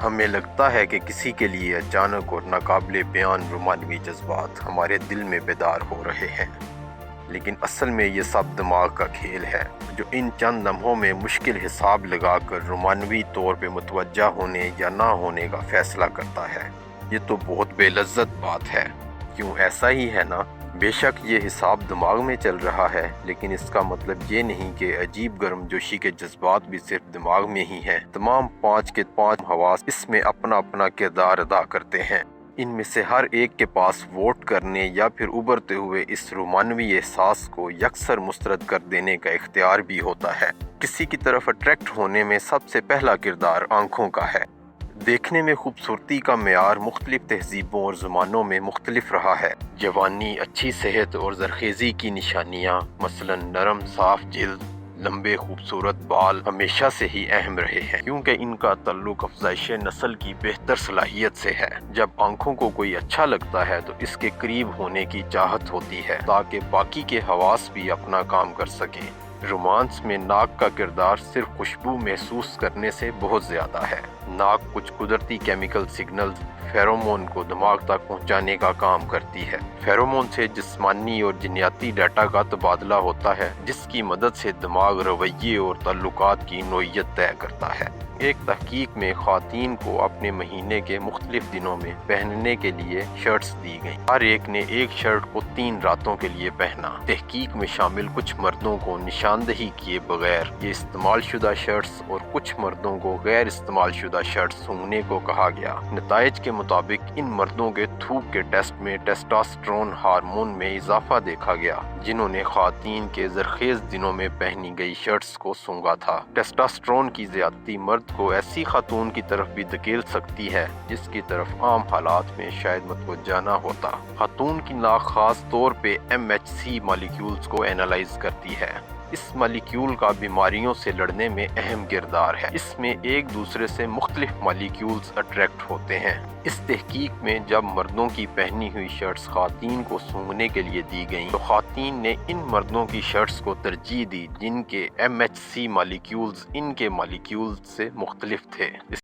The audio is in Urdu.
ہمیں لگتا ہے کہ کسی کے لیے اچانک اور ناقابل بیان رومانوی جذبات ہمارے دل میں بیدار ہو رہے ہیں، لیکن اصل میں یہ سب دماغ کا کھیل ہے جو ان چند لمحوں میں مشکل حساب لگا کر رومانوی طور پہ متوجہ ہونے یا نہ ہونے کا فیصلہ کرتا ہے۔ یہ تو بہت بے لذت بات ہے، کیوں ایسا ہی ہے نا؟ بے شک یہ حساب دماغ میں چل رہا ہے، لیکن اس کا مطلب یہ نہیں کہ عجیب گرم جوشی کے جذبات بھی صرف دماغ میں ہی ہیں۔ تمام 5 کے 5 حواس اس میں اپنا اپنا کردار ادا کرتے ہیں۔ ان میں سے ہر ایک کے پاس ووٹ کرنے یا پھر ابھرتے ہوئے اس رومانوی احساس کو یکسر مسترد کر دینے کا اختیار بھی ہوتا ہے۔ کسی کی طرف اٹریکٹ ہونے میں سب سے پہلا کردار آنکھوں کا ہے۔ دیکھنے میں خوبصورتی کا معیار مختلف تہذیبوں اور زمانوں میں مختلف رہا ہے۔ جوانی، اچھی صحت اور زرخیزی کی نشانیاں، مثلا نرم صاف جلد، لمبے خوبصورت بال ہمیشہ سے ہی اہم رہے ہیں، کیونکہ ان کا تعلق افزائش نسل کی بہتر صلاحیت سے ہے۔ جب آنکھوں کو کوئی اچھا لگتا ہے تو اس کے قریب ہونے کی چاہت ہوتی ہے تاکہ باقی کے حواس بھی اپنا کام کر سکیں۔ رومانس میں ناک کا کردار صرف خوشبو محسوس کرنے سے بہت زیادہ ہے۔ ناک کچھ قدرتی کیمیکل سگنلز فیرومون کو دماغ تک پہنچانے کا کام کرتی ہے۔ فیرومون سے جسمانی اور جنیاتی ڈیٹا کا تبادلہ ہوتا ہے، جس کی مدد سے دماغ رویے اور تعلقات کی نوعیت طے کرتا ہے۔ ایک تحقیق میں خواتین کو اپنے مہینے کے مختلف دنوں میں پہننے کے لیے شرٹس دی گئیں۔ ہر ایک نے ایک شرٹ کو 3 راتوں کے لیے پہنا۔ تحقیق میں شامل کچھ مردوں کو نشاندہی کیے بغیر یہ استعمال شدہ شرٹس اور کچھ مردوں کو غیر استعمال شدہ شرٹس سونگھنے کو کہا گیا۔ نتائج کے مطابق ان مردوں کے تھوک کے ٹیسٹ میں ٹیسٹوسٹیرون ہارمون میں اضافہ دیکھا گیا، جنہوں نے خواتین کے زرخیز دنوں میں پہنی گئی شرٹس کو سونگھا تھا۔ ٹیسٹوسٹیرون کی زیادتی مرد کو ایسی خاتون کی طرف بھی دھکیل سکتی ہے جس کی طرف عام حالات میں شاید متوجہ نہ ہوتا۔ خاتون کی ناک خاص طور پہ MHC مالیکیولز کو اینالائز کرتی ہے۔ اس مالیکیول کا بیماریوں سے لڑنے میں اہم کردار ہے۔ اس میں ایک دوسرے سے مختلف مالیکیولز اٹریکٹ ہوتے ہیں۔ اس تحقیق میں جب مردوں کی پہنی ہوئی شرٹس خواتین کو سونگھنے کے لیے دی گئیں تو خواتین نے ان مردوں کی شرٹس کو ترجیح دی جن کے MHC مالیکیولز ان کے مالیکیولز سے مختلف تھے۔